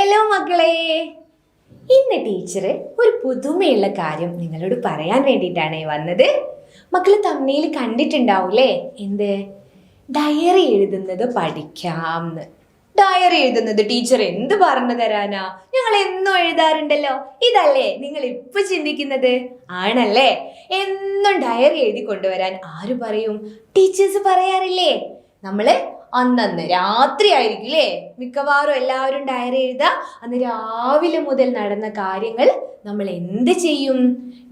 Hello മക്കളെ, ഇന്ന് teacher ഒരു പുതുമയുള്ള കാര്യം നിങ്ങളോട് പറയാൻ വേണ്ടിയിട്ടാണ് വന്നത്. മക്കൾ തമ്മിൽ കണ്ടിട്ടുണ്ടാവൂലേ, എന്ത് ഡയറി എഴുതുന്നത് പഠിക്കാംന്ന്. ഡയറി എഴുതുന്നത് ടീച്ചർ എന്ത് പറഞ്ഞു തരാനാ, ഞങ്ങൾ എന്നും എഴുതാറുണ്ടല്ലോ. ഇതല്ലേ നിങ്ങൾ ഇപ്പൊ ചിന്തിക്കുന്നത്? ആണല്ലേ? എന്നും ഡയറി എഴുതി കൊണ്ടുവരാൻ ആര് പറയും? ടീച്ചേഴ്സ് പറയാറില്ലേ? നമ്മള് അന്നന്ന് രാത്രി ആയിരിക്കില്ലേ മിക്കവാറും എല്ലാവരും ഡയറി എഴുതുക. അന്ന് രാവിലെ മുതൽ നടന്ന കാര്യങ്ങൾ നമ്മൾ എന്ത് ചെയ്യും?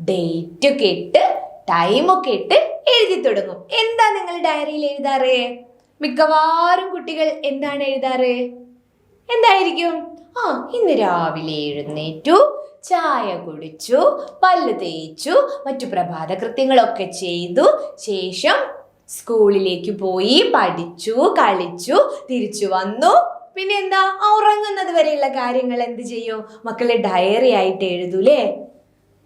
ഡേറ്റ് ഒക്കെ ഇട്ട് ടൈമൊക്കെ ഇട്ട് എഴുതി തുടങ്ങും. എന്താ നിങ്ങൾ ഡയറിയിൽ എഴുതാറ്? മിക്കവാറും കുട്ടികൾ എന്താണ് എഴുതാറ്? എന്തായിരിക്കും? ഇന്ന് രാവിലെ എഴുന്നേറ്റു, ചായ കുടിച്ചു, പല്ല് തേച്ചു, മറ്റു പ്രഭാത കൃത്യങ്ങളൊക്കെ ചെയ്തു, ശേഷം സ്കൂളിലേക്ക് പോയി, പഠിച്ചു, കളിച്ചു, തിരിച്ചു വന്നു. പിന്നെ എന്താ, ഉറങ്ങുന്നത് വരെയുള്ള കാര്യങ്ങൾ എന്ത് ചെയ്യും? മക്കളെ ഡയറി ആയിട്ട് എഴുതൂലേ?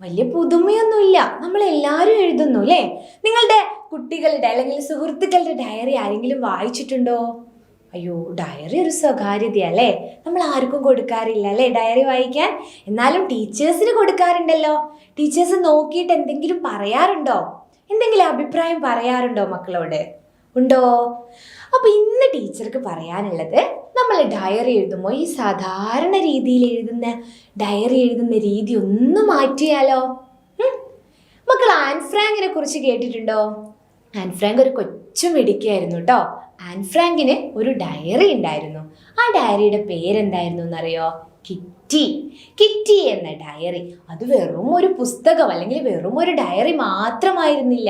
വലിയ പുതുമയൊന്നുമില്ല, നമ്മൾ എല്ലാവരും എഴുതുന്നു അല്ലേ? നിങ്ങളുടെ കുട്ടികളുടെ അല്ലെങ്കിൽ സുഹൃത്തുക്കളുടെ ഡയറി ആരെങ്കിലും വായിച്ചിട്ടുണ്ടോ? അയ്യോ, ഡയറി ഒരു സ്വകാര്യതയല്ലേ, നമ്മൾ ആർക്കും കൊടുക്കാറില്ല അല്ലേ ഡയറി വായിക്കാൻ. എന്നാലും ടീച്ചേഴ്സിന് കൊടുക്കാറുണ്ടല്ലോ. ടീച്ചേഴ്സ് നോക്കിയിട്ട് എന്തെങ്കിലും പറയാറുണ്ടോ? എന്തെങ്കിലും അഭിപ്രായം പറയാറുണ്ടോ മക്കളോട്? ഉണ്ടോ? അപ്പൊ ഇന്ന് ടീച്ചർക്ക് പറയാനുള്ളത്, നമ്മൾ ഡയറി എഴുതുമ്പോൾ ഈ സാധാരണ രീതിയിൽ ഡയറി എഴുതുന്ന രീതി ഒന്ന് മാറ്റിയാലോ? മക്കൾ ആൻ ഫ്രാങ്കിനെ കുറിച്ച് കേട്ടിട്ടുണ്ടോ? ആൻ ഫ്രാങ്ക് ഒരു കൊച്ചു മിടുക്കിയായിരുന്നു കേട്ടോ. ആൻ ഫ്രാങ്കിന് ഒരു ഡയറി ഉണ്ടായിരുന്നു. ആ ഡയറിയുടെ പേരെന്തായിരുന്നു എന്നറിയോ? കിറ്റി. കിറ്റി എന്ന ഡയറി. അത് വെറും ഒരു പുസ്തകം അല്ലെങ്കിൽ വെറും ഒരു ഡയറി മാത്രമായിരുന്നില്ല.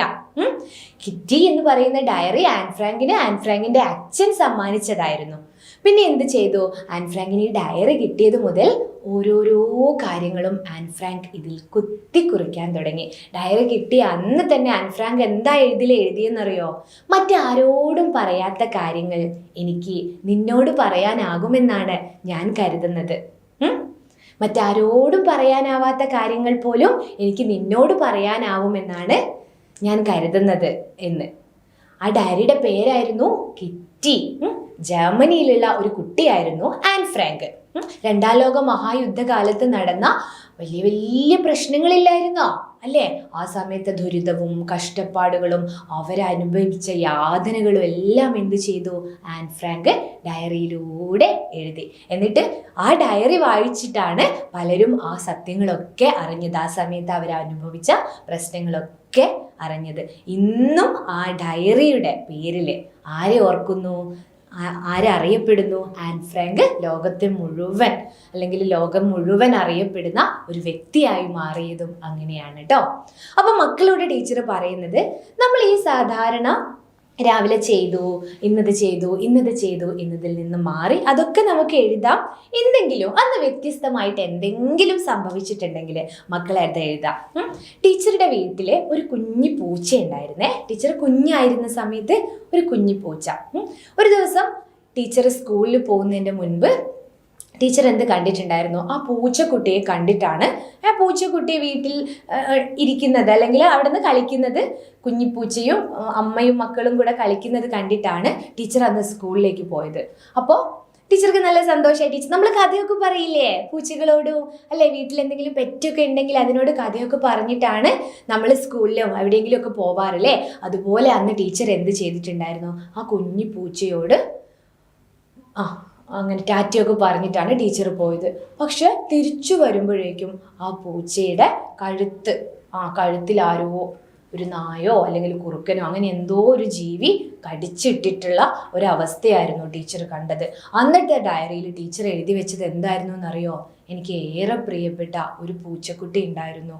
കിറ്റി എന്ന് പറയുന്ന ഡയറി ആൻ ഫ്രാങ്കിന്റെ അച്ഛൻ സമ്മാനിച്ചതായിരുന്നു. പിന്നെ എന്ത് ചെയ്തു? ആൻ ഫ്രാങ്കിന് ഈ ഡയറി കിട്ടിയത് മുതൽ ഓരോരോ കാര്യങ്ങളും ആൻ ഫ്രാങ്ക് ഇതിൽ കുത്തിക്കുറിക്കാൻ തുടങ്ങി. ഡയറി കിട്ടിയ അന്ന് തന്നെ ആൻ ഫ്രാങ്ക് എന്താ എഴുതിയെന്നറിയോ? മറ്റാരോടും പറയാത്ത കാര്യങ്ങൾ എനിക്ക് നിന്നോട് പറയാനാകുമെന്നാണ് ഞാൻ കരുതുന്നത്. മറ്റാരോടും പറയാനാവാത്ത കാര്യങ്ങൾ പോലും എനിക്ക് നിന്നോട് പറയാനാവുമെന്നാണ് ഞാൻ കരുതുന്നത് എന്ന്. ആ ഡയറിയുടെ പേരായിരുന്നു കിറ്റി. ജർമ്മനിയിലുള്ള ഒരു കുട്ടിയായിരുന്നു ആൻ ഫ്രാങ്ക്. രണ്ടാം ലോക മഹായുദ്ധകാലത്ത് നടന്ന വലിയ വലിയ പ്രശ്നങ്ങളില്ലായിരുന്നോ അല്ലേ? ആ സമയത്ത് ദുരിതവും കഷ്ടപ്പാടുകളും അവരനുഭവിച്ച യാതനകളും എല്ലാം എന്ത് ചെയ്തു? ആൻ ഫ്രാങ്ക് ഡയറിയിലൂടെ എഴുതി. എന്നിട്ട് ആ ഡയറി വായിച്ചിട്ടാണ് പലരും ആ സത്യങ്ങളൊക്കെ അറിഞ്ഞത്. ആ സമയത്ത് അവരനുഭവിച്ച പ്രശ്നങ്ങളൊക്കെ അറിഞ്ഞത്. ഇന്നും ആ ഡയറിയുടെ പേരിൽ ആരെ ഓർക്കുന്നു? ആരറിയപ്പെടുന്നു? ആൻ ഫ്രാങ്ക് ലോകത്തെ മുഴുവൻ അല്ലെങ്കിൽ ലോകം മുഴുവൻ അറിയപ്പെടുന്ന ഒരു വ്യക്തിയായി മാറിയതും അങ്ങനെയാണ് കേട്ടോ. അപ്പൊ മക്കളോട് ടീച്ചർ പറയുന്നത്, നമ്മൾ ഈ സാധാരണ രാവിലെ ഇന്നത് ചെയ്തു എന്നതിൽ നിന്ന് മാറി അതൊക്കെ നമുക്ക് എഴുതാം. എന്തെങ്കിലും അന്ന് വ്യത്യസ്തമായിട്ട് എന്തെങ്കിലും സംഭവിച്ചിട്ടുണ്ടെങ്കിൽ മക്കളെ അത് എഴുതാം. ടീച്ചറുടെ വീട്ടില് ഒരു കുഞ്ഞി പൂച്ച ഉണ്ടായിരുന്നേ. ടീച്ചർ കുഞ്ഞായിരുന്ന സമയത്ത് ഒരു കുഞ്ഞി പൂച്ച. ഒരു ദിവസം ടീച്ചർ സ്കൂളിൽ പോകുന്നതിൻ്റെ മുൻപ് ടീച്ചർ എന്ത് കണ്ടിട്ടുണ്ടായിരുന്നു? ആ പൂച്ചക്കുട്ടിയെ കണ്ടിട്ടാണ്. ആ പൂച്ചക്കുട്ടിയെ വീട്ടിൽ ഇരിക്കുന്നത് അല്ലെങ്കിൽ അവിടെ നിന്ന് കളിക്കുന്നത്, കുഞ്ഞിപ്പൂച്ചയും അമ്മയും മക്കളും കൂടെ കളിക്കുന്നത് കണ്ടിട്ടാണ് ടീച്ചർ അന്ന് സ്കൂളിലേക്ക് പോയത്. അപ്പോൾ ടീച്ചർക്ക് നല്ല സന്തോഷമായി. ടീച്ചർ നമ്മൾ കഥയൊക്കെ പറയില്ലേ പൂച്ചകളോടും അല്ലെ? വീട്ടിൽ എന്തെങ്കിലും പെറ്റൊക്കെ ഉണ്ടെങ്കിൽ അതിനോട് കഥയൊക്കെ പറഞ്ഞിട്ടാണ് നമ്മൾ സ്കൂളിലോ എവിടെയെങ്കിലും ഒക്കെ പോവാറില്ലേ? അതുപോലെ അന്ന് ടീച്ചർ എന്ത് ചെയ്തിട്ടുണ്ടായിരുന്നു? ആ കുഞ്ഞി പൂച്ചയോട് അങ്ങനെ ടാറ്റയൊക്കെ പറഞ്ഞിട്ടാണ് ടീച്ചർ പോയത്. പക്ഷെ തിരിച്ചു വരുമ്പോഴേക്കും ആ പൂച്ചയുടെ കഴുത്തിൽ ആരോ, ഒരു നായോ അല്ലെങ്കിൽ കുറുക്കനോ അങ്ങനെ എന്തോ ഒരു ജീവി കടിച്ചിട്ടിട്ടുള്ള ഒരവസ്ഥയായിരുന്നു ടീച്ചർ കണ്ടത്. അന്നത്തെ ഡയറിയിൽ ടീച്ചർ എഴുതി വെച്ചത് എന്തായിരുന്നു എന്നറിയോ? എനിക്ക് ഏറെ പ്രിയപ്പെട്ട ഒരു പൂച്ചക്കുട്ടി ഉണ്ടായിരുന്നു.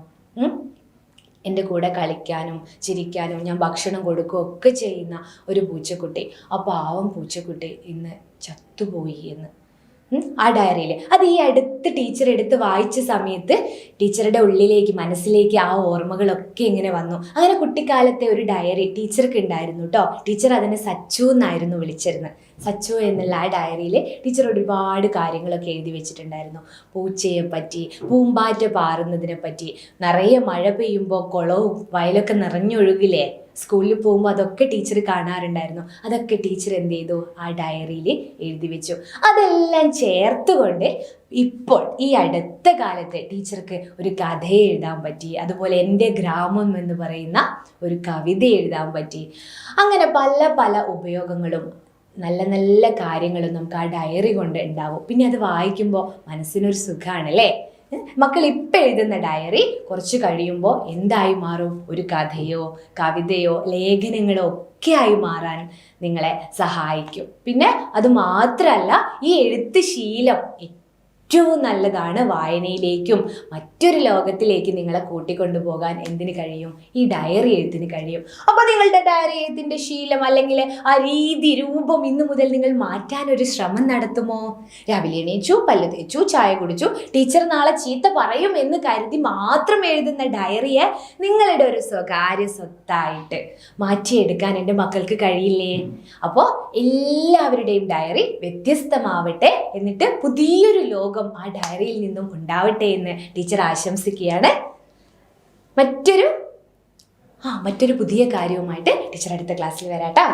എൻ്റെ കൂടെ കളിക്കാനും ചിരിക്കാനും ഞാൻ ഭക്ഷണം കൊടുക്കുകയൊക്കെ ചെയ്യുന്ന ഒരു പൂച്ചക്കുട്ടി. ആ പാവം പൂച്ചക്കുട്ടി ഇന്ന് ചത്തുപോയി എന്ന് ആ ഡയറിയിൽ. അത് ഈ അടുത്ത് ടീച്ചർ എടുത്ത് വായിച്ച സമയത്ത് ടീച്ചറുടെ മനസ്സിലേക്ക് ആ ഓർമ്മകളൊക്കെ ഇങ്ങനെ വന്നു. അങ്ങനെ കുട്ടിക്കാലത്തെ ഒരു ഡയറി ടീച്ചർക്ക് ഉണ്ടായിരുന്നു കേട്ടോ. ടീച്ചർ അതിനെ സച്ചു എന്നായിരുന്നു വിളിച്ചിരുന്നത്. സച്ചു എന്നുള്ള ആ ഡയറിയിൽ ടീച്ചർ ഒരുപാട് കാര്യങ്ങളൊക്കെ എഴുതി വെച്ചിട്ടുണ്ടായിരുന്നു. പൂച്ചയെ പറ്റി, പൂമ്പാറ്റ പാറുന്നതിനെ പറ്റി, നിറയെ മഴ പെയ്യുമ്പോൾ കുളവും വയലൊക്കെ നിറഞ്ഞൊഴുകില്ലേ സ്കൂളിൽ പോകുമ്പോൾ അതൊക്കെ ടീച്ചർ കാണാറുണ്ടായിരുന്നു. അതൊക്കെ ടീച്ചർ എന്ത് ചെയ്തു? ആ ഡയറിയിൽ എഴുതി വെച്ചു. അതെല്ലാം ചേർത്തുകൊണ്ട് ഇപ്പോൾ ഈ അടുത്ത കാലത്ത് ടീച്ചർക്ക് ഒരു കഥ എഴുതാൻ പറ്റി. അതുപോലെ എൻ്റെ ഗ്രാമം എന്ന് പറയുന്ന ഒരു കവിത എഴുതാൻ പറ്റി. അങ്ങനെ പല പല ഉപയോഗങ്ങളും നല്ല നല്ല കാര്യങ്ങളും നമുക്ക് ആ ഡയറി കൊണ്ട് ഉണ്ടാവും. പിന്നെ അത് വായിക്കുമ്പോൾ മനസ്സിനൊരു സുഖമാണല്ലേ. മക്കൾ ഇപ്പം എഴുതുന്ന ഡയറി കുറച്ച് കഴിയുമ്പോൾ എന്തായി മാറും? ഒരു കഥയോ കവിതയോ ലേഖനങ്ങളോ ഒക്കെ ആയി മാറാൻ നിങ്ങളെ സഹായിക്കും. പിന്നെ അത് മാത്രമല്ല, ഈ എഴുത്ത് ശീലം ഏറ്റവും നല്ലതാണ്. വായനയിലേക്കും മറ്റൊരു ലോകത്തിലേക്ക് നിങ്ങളെ കൂട്ടിക്കൊണ്ടുപോകാൻ എന്തിന് കഴിയും? ഈ ഡയറി എഴുത്തിന് കഴിയും. അപ്പോൾ നിങ്ങളുടെ ഡയറി എഴുത്തിൻ്റെ ശീലം അല്ലെങ്കിൽ ആ രീതി രൂപം ഇന്നു മുതൽ നിങ്ങൾ മാറ്റാനൊരു ശ്രമം നടത്തുമോ? രാവിലെ എണീച്ചു, പല്ല് തേച്ചു, ചായ കുടിച്ചു, ടീച്ചർ നാളെ ചീത്ത പറയും എന്ന് കരുതി മാത്രം എഴുതുന്ന ഡയറിയെ നിങ്ങളുടെ ഒരു സ്വകാര്യ സ്വത്തായിട്ട് മാറ്റിയെടുക്കാൻ എൻ്റെ മക്കൾക്ക് കഴിയില്ലേ? അപ്പോൾ എല്ലാവരുടെയും ഡയറി വ്യത്യസ്തമാവട്ടെ, എന്നിട്ട് പുതിയൊരു ലോകം ആ ഡയറിയിൽ നിന്നും ഉണ്ടാവട്ടെ എന്ന് ടീച്ചർ ആശംസിക്കുകയാണ്. മറ്റൊരു പുതിയ കാര്യവുമായിട്ട് ടീച്ചർ അടുത്ത ക്ലാസ്സിൽ വരാട്ടോ.